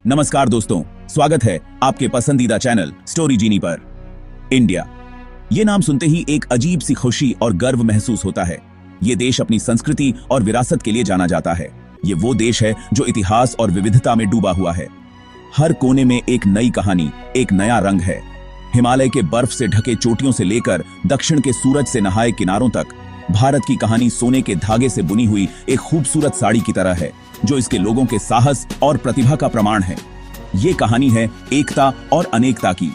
नमस्कार दोस्तों, स्वागत है आपके पसंदीदा चैनल स्टोरी जीनी पर। इंडिया, ये नाम सुनते ही एक अजीब सी खुशी और गर्व महसूस होता है। ये देश अपनी संस्कृति और विरासत के लिए जाना जाता है। ये वो देश है जो इतिहास और विविधता में डूबा हुआ है। हर कोने में एक नई कहानी, एक नया रंग है। हिमालय के बर्फ से ढके चोटियों से लेकर दक्षिण के सूरज से नहाए किनारों तक भारत की कहानी सोने के धागे से बुनी हुई एक खूबसूरत साड़ी की तरह है, जो इसके लोगों के साहस और प्रतिभा का प्रमाण है। ये कहानी है एकता और अनेकता की।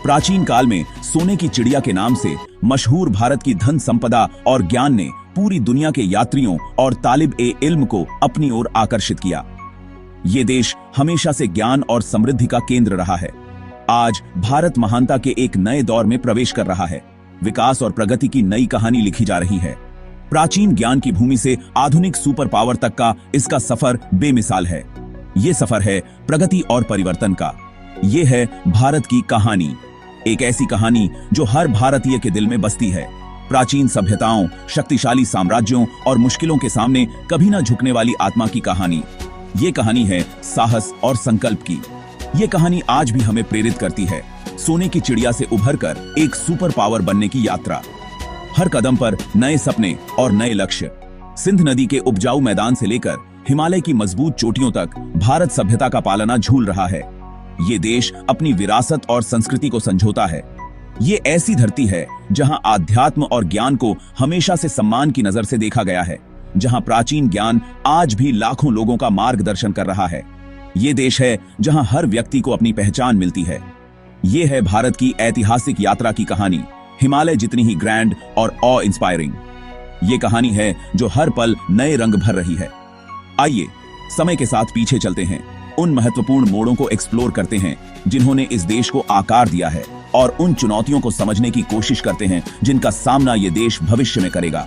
प्राचीन काल में सोने की चिड़िया के नाम से मशहूर भारत की धन संपदा और ज्ञान ने पूरी दुनिया के यात्रियों और तालिब-ए-इल्म को अपनी ओर आकर्षित किया। ये देश हमेशा से ज्ञान और समृद्धि का केंद्र रहा है। आज भारत महानता के एक नए दौर में प्रवेश कर रहा है। विकास और प्रगति की नई कहानी लिखी जा रही है। प्राचीन ज्ञान की भूमि से आधुनिक सुपर पावर तक का इसका सफर बेमिसाल है। ये सफर है प्रगति और परिवर्तन का। ये है भारत की कहानी, एक ऐसी कहानी जो हर भारतीय के दिल में बसती है। प्राचीन सभ्यताओं, शक्तिशाली साम्राज्यों और मुश्किलों के सामने कभी न झुकने वाली आत्मा की कहानी। ये कहानी है साहस और संकल्प की। ये कहानी आज भी हमें प्रेरित करती है, सोने की चिड़िया से उभरकर एक सुपर पावर बनने की यात्रा। हर कदम पर नए सपने और नए लक्ष्य। सिंध नदी के उपजाऊ मैदान से लेकर हिमालय की मजबूत चोटियों तक भारत सभ्यता का पालना झूल रहा है। ये देश अपनी विरासत और संस्कृति को संजोता है। ये ऐसी धरती है जहां आध्यात्म और ज्ञान को हमेशा से सम्मान की नजर से देखा गया है, जहां प्राचीन ज्ञान आज भी लाखों लोगों का मार्गदर्शन कर रहा है। ये देश है जहां हर व्यक्ति को अपनी पहचान मिलती है। ये है भारत की ऐतिहासिक यात्रा की कहानी, हिमालय जितनी ही ग्रैंड और ऑ इंस्पायरिंग। ये कहानी है जो हर पल नए रंग भर रही है। आइए समय के साथ पीछे चलते हैं, उन महत्वपूर्ण मोड़ों को एक्सप्लोर करते हैं जिन्होंने इस देश को आकार दिया है, और उन चुनौतियों को समझने की कोशिश करते हैं जिनका सामना ये देश भविष्य में करेगा।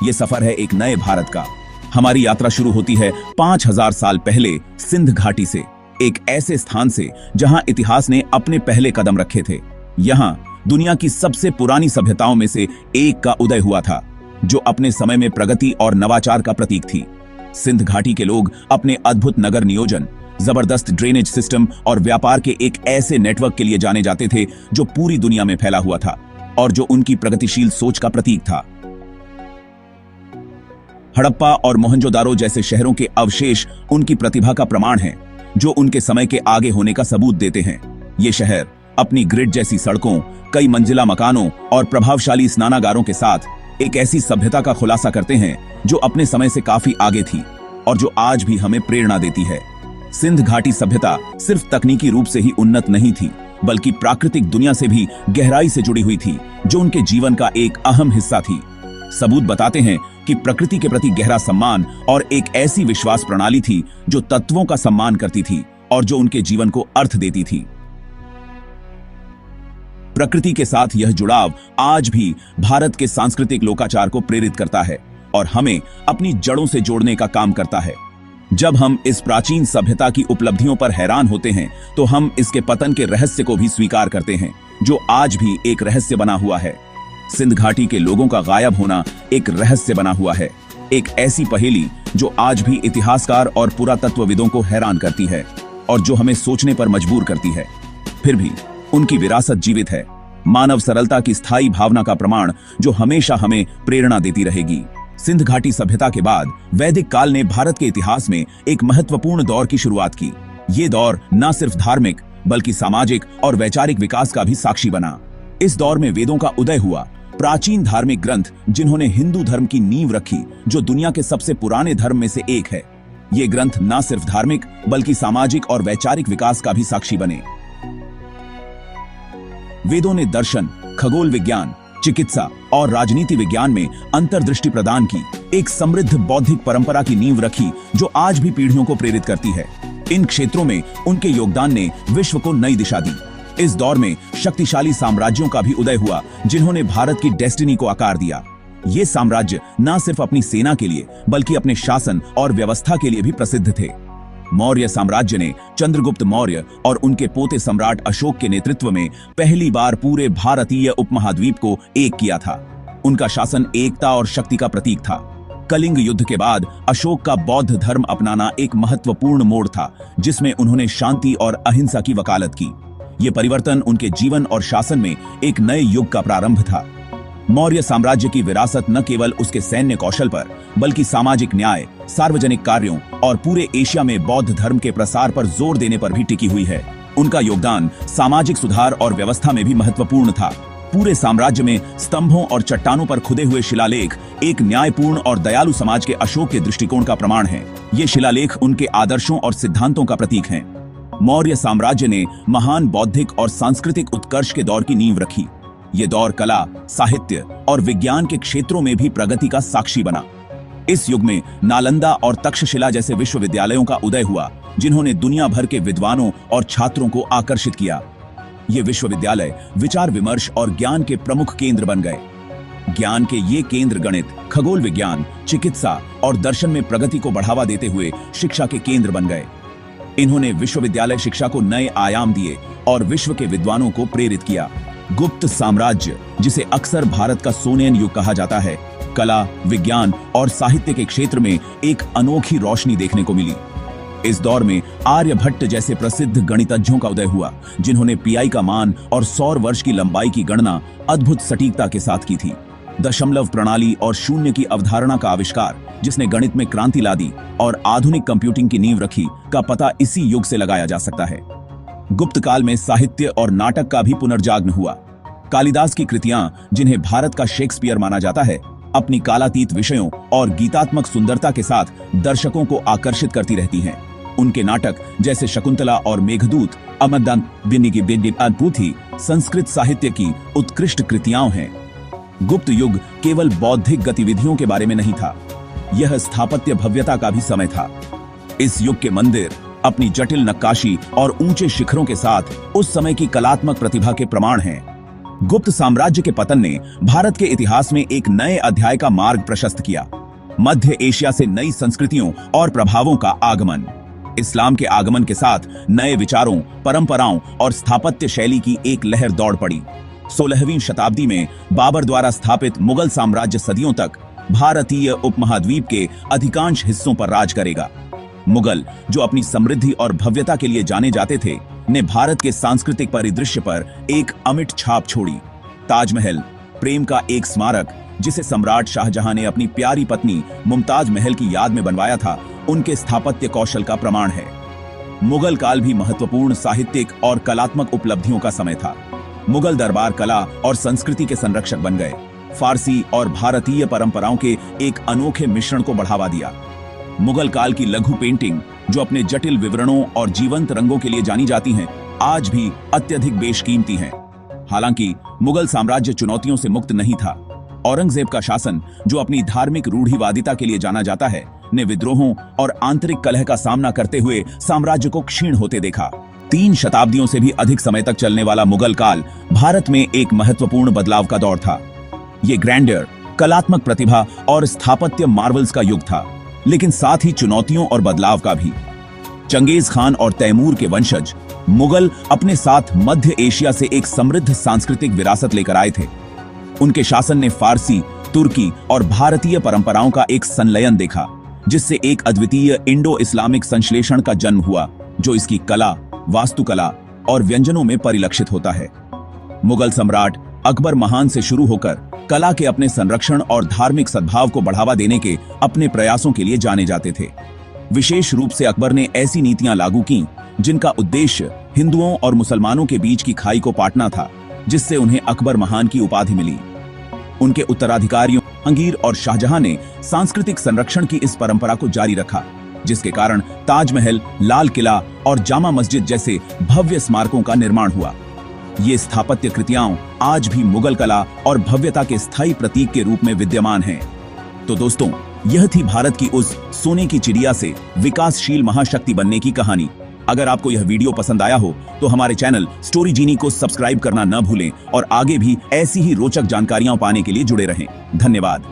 ये सफर है एक नए भारत का। हमारी यात्रा शुरू होती है 5000 साल पहले सिंध घाटी से, एक ऐसे स्थान से जहां इतिहास ने अपने पहले कदम रखे थे। यहां दुनिया की सबसे पुरानी सभ्यताओं में से एक का उदय हुआ था, जो अपने समय में प्रगति और नवाचार का प्रतीक थी। सिंध घाटी के लोग अपने अद्भुत नगर नियोजन, जबरदस्त ड्रेनेज सिस्टम और व्यापार के एक ऐसे नेटवर्क के लिए जाने जाते थे जो पूरी दुनिया में फैला हुआ था और जो उनकी प्रगतिशील सोच का प्रतीक था। हड़प्पा और मोहनजोदारो जैसे शहरों के अवशेष उनकी प्रतिभा का प्रमाण हैं, जो उनके समय के आगे होने का सबूत देते हैं। ये शहर अपनी ग्रिड जैसी सड़कों, कई मंजिला मकानों और प्रभावशाली स्नानागारों के साथ एक ऐसी सभ्यता का खुलासा करते हैं जो अपने समय से काफी आगे थी और जो आज भी हमें प्रेरणा देती है। सिंध घाटी सभ्यता सिर्फ तकनीकी रूप से ही उन्नत नहीं थी, बल्कि प्राकृतिक दुनिया से भी गहराई से जुड़ी हुई थी, जो उनके जीवन का एक अहम हिस्सा थी। सबूत बताते हैं कि प्रकृति के प्रति गहरा सम्मान और एक ऐसी विश्वास प्रणाली थी जो तत्वों का सम्मान करती थी और जो उनके जीवन को अर्थ देती थी। प्रकृति के साथ यह जुड़ाव आज भी भारत के सांस्कृतिक लोकाचार को प्रेरित करता है और हमें अपनी जड़ों से जोड़ने का काम करता है। जब हम इस प्राचीन सभ्यता की उपलब्धियों पर हैरान होते हैं, तो हम इसके पतन के रहस्य को भी स्वीकार करते हैं, जो आज भी एक रहस्य बना हुआ है। सिंध घाटी के लोगों का गायब होना एक रहस्य बना हुआ है, एक ऐसी पहेली जो आज भी इतिहासकार और पुरातत्वविदों को हैरान करती है और जो हमें सोचने पर मजबूर करती है। फिर भी उनकी विरासत जीवित है, मानव सरलता की स्थायी भावना का प्रमाण जो हमेशा हमें प्रेरणा देती रहेगी। सिंध घाटी सभ्यता के बाद वैदिक काल ने भारत के इतिहास में एक महत्वपूर्ण दौर की शुरुआत की। ये दौर न सिर्फ धार्मिक बल्कि सामाजिक और वैचारिक विकास का भी साक्षी बना। इस दौर में वेदों का उदय हुआ, प्राचीन धार्मिक ग्रंथ जिन्होंने हिंदू धर्म की नींव रखी, जो दुनिया के सबसे पुराने धर्म में से एक है। ये ग्रंथ न सिर्फ धार्मिक बल्कि सामाजिक और वैचारिक विकास का भी साक्षी बने। वेदों ने दर्शन, खगोल विज्ञान, चिकित्सा और राजनीति विज्ञान में अंतर्दृष्टि प्रदान की, एक समृद्ध बौद्धिक परंपरा की नींव रखी जो आज भी पीढ़ियों को प्रेरित करती है। इन क्षेत्रों में उनके योगदान ने विश्व को नई दिशा दी। इस दौर में शक्तिशाली साम्राज्यों का भी उदय हुआ, जिन्होंने भारत की डेस्टिनी को आकार दिया। ये साम्राज्य न सिर्फ अपनी सेना के लिए बल्कि अपने शासन और व्यवस्था के लिए भी प्रसिद्ध थे। मौर्य साम्राज्य ने चंद्रगुप्त मौर्य और उनके पोते सम्राट अशोक के नेतृत्व में पहली बार पूरे भारतीय उपमहाद्वीप को एक किया था। उनका शासन एकता और शक्ति का प्रतीक था। कलिंग युद्ध के बाद अशोक का बौद्ध धर्म अपनाना एक महत्वपूर्ण मोड़ था, जिसमें उन्होंने शांति और अहिंसा की वकालत की। ये परिवर्तन उनके जीवन और शासन में एक नए युग का प्रारंभ था। मौर्य साम्राज्य की विरासत न केवल उसके सैन्य कौशल पर, बल्कि सामाजिक न्याय, सार्वजनिक कार्यों और पूरे एशिया में बौद्ध धर्म के प्रसार पर जोर देने पर भी टिकी हुई है। उनका योगदान सामाजिक सुधार और व्यवस्था में भी महत्वपूर्ण था। पूरे साम्राज्य में स्तंभों और चट्टानों पर खुदे हुए शिलालेख एक न्यायपूर्ण और दयालु समाज के अशोक के दृष्टिकोण का प्रमाण है। ये शिलालेख उनके आदर्शों और सिद्धांतों का प्रतीक हैं। मौर्य साम्राज्य ने महान बौद्धिक और सांस्कृतिक उत्कर्ष के दौर की नींव रखी। ये दौर कला, साहित्य और विज्ञान के क्षेत्रों में भी प्रगति का साक्षी बना। इस युग में नालंदा और तक्षशिला जैसे विश्वविद्यालयों का उदय हुआ, जिन्होंने दुनिया भर के विद्वानों और छात्रों को आकर्षित किया। ये विश्वविद्यालय विचार विमर्श और ज्ञान के प्रमुख केंद्र बन गए। ज्ञान के ये केंद्र गणित, खगोल विज्ञान, चिकित्सा और दर्शन में प्रगति को बढ़ावा देते हुए शिक्षा के केंद्र बन गए। इन्होंने विश्वविद्यालय शिक्षा को नए आयाम दिए और विश्व के विद्वानों को प्रेरित किया। गुप्त साम्राज्य, जिसे अक्सर भारत का सोनेन युग कहा जाता है, कला, विज्ञान और साहित्य के क्षेत्र में एक अनोखी रोशनी देखने को मिली। इस दौर में आर्यभट्ट जैसे प्रसिद्ध गणितज्ञों का उदय हुआ, जिन्होंने पीआई का मान और सौर वर्ष की लंबाई की गणना अद्भुत सटीकता के साथ की थी। दशमलव प्रणाली और शून्य की अवधारणा का आविष्कार, जिसने गणित में क्रांति ला दी और आधुनिक कंप्यूटिंग की नींव रखी, का पता इसी युग से लगाया जा सकता है। गुप्त काल में साहित्य और नाटक का भी पुनर्जागरण हुआ। कालिदास की कृतियां, जिन्हें भारत का शेक्सपियर माना जाता है, अपनी कालातीत विषयों और गीतात्मक सुंदरता के साथ दर्शकों को आकर्षित करती रहती हैं। उनके नाटक जैसे शकुंतला और मेघदूत, अद्भुत संस्कृत साहित्य की उत्कृष्ट कृतियां हैं। गुप्त युग केवल बौद्धिक गतिविधियों के बारे में नहीं था, यह स्थापत्य भव्यता का भी समय था। इस युग के मंदिर अपनी जटिल नक्काशी और ऊंचे शिखरों के साथ उस समय की कलात्मक प्रतिभा के प्रमाण हैं। गुप्त साम्राज्य के पतन ने भारत के इतिहास में एक नए अध्याय का मार्ग प्रशस्त किया। मध्य एशिया से नई संस्कृतियों और प्रभावों का आगमन। इस्लाम के आगमन के साथ नए विचारों, परंपराओं और स्थापत्य शैली की एक लहर दौड़ पड़ी। 16वीं शताब्दी में बाबर द्वारा स्थापित मुगल साम्राज्य सदियों तक भारतीय उपमहाद्वीप के अधिकांश हिस्सों पर राज करेगा। मुगल, जो अपनी समृद्धि और भव्यता के लिए जाने जाते थे, ने भारत के सांस्कृतिक परिदृश्य पर एक अमिट छाप छोड़ी। ताजमहल, प्रेम का एक स्मारक जिसे सम्राट शाहजहां ने अपनी प्यारी पत्नी मुमताज महल की याद में बनवाया था, उनके स्थापत्य कौशल का प्रमाण है। मुगल काल भी महत्वपूर्ण साहित्यिक और कलात्मक उपलब्धियों का समय था। मुगल दरबार कला और संस्कृति के संरक्षक बन गए। फारसी और भारतीय परंपराओं के एक अनोखे मिश्रण को बढ़ावा दिया। मुगल काल की लघु पेंटिंग, जो अपने जटिल विवरणों और जीवंत रंगों के लिए जानी जाती हैं, आज भी अत्यधिक बेशकीमती हैं। हालांकि मुगल साम्राज्य चुनौतियों से मुक्त नहीं था। औरंगजेब का शासन, जो अपनी धार्मिक रूढ़िवादिता के लिए जाना जाता है, ने विद्रोहों और आंतरिक कलह का सामना करते हुए साम्राज्य को क्षीण होते देखा। 3 शताब्दियों से भी अधिक समय तक चलने वाला मुगल काल भारत में एक महत्वपूर्ण बदलाव का दौर था। ये ग्रैंडर, कलात्मक प्रतिभा और स्थापत्य मार्वल्स का युग था, लेकिन साथ ही चुनौतियों और बदलाव का भी। चंगेज खान और तैमूर के वंशज मुगल अपने साथ मध्य एशिया से एक समृद्ध सांस्कृतिक विरासत लेकर आए थे। उनके शासन ने फारसी, तुर्की और भारतीय परंपराओं का एक संलयन देखा, जिससे एक अद्वितीय इंडो इस्लामिक संश्लेषण का जन्म हुआ, जो इसकी कला, वास्तुकला और व्यंजनों में परिलक्षित होता है। मुगल सम्राट अकबर महान से शुरू होकर कला के अपने संरक्षण और धार्मिक सद्भाव को बढ़ावा देने के अपने प्रयासों के लिए जाने जाते थे। विशेष रूप से अकबर ने ऐसी नीतियां लागू की जिनका उद्देश्य हिंदुओं और मुसलमानों के बीच की खाई को पाटना था, जिससे उन्हें अकबर महान की उपाधि मिली। उनके उत्तराधिकारियों जहांगीर और शाहजहां ने सांस्कृतिक संरक्षण की इस परंपरा को जारी रखा, जिसके कारण ताजमहल, लाल किला और जामा मस्जिद जैसे भव्य स्मारकों का निर्माण हुआ। ये स्थापत्य कृतियां आज भी मुगल कला और भव्यता के स्थायी प्रतीक के रूप में विद्यमान हैं। तो दोस्तों, यह थी भारत की उस सोने की चिड़िया से विकासशील महाशक्ति बनने की कहानी। अगर आपको यह वीडियो पसंद आया हो तो हमारे चैनल स्टोरी जीनी को सब्सक्राइब करना न भूलें और आगे भी ऐसी ही रोचक जानकारियां पाने के लिए जुड़े रहें। धन्यवाद।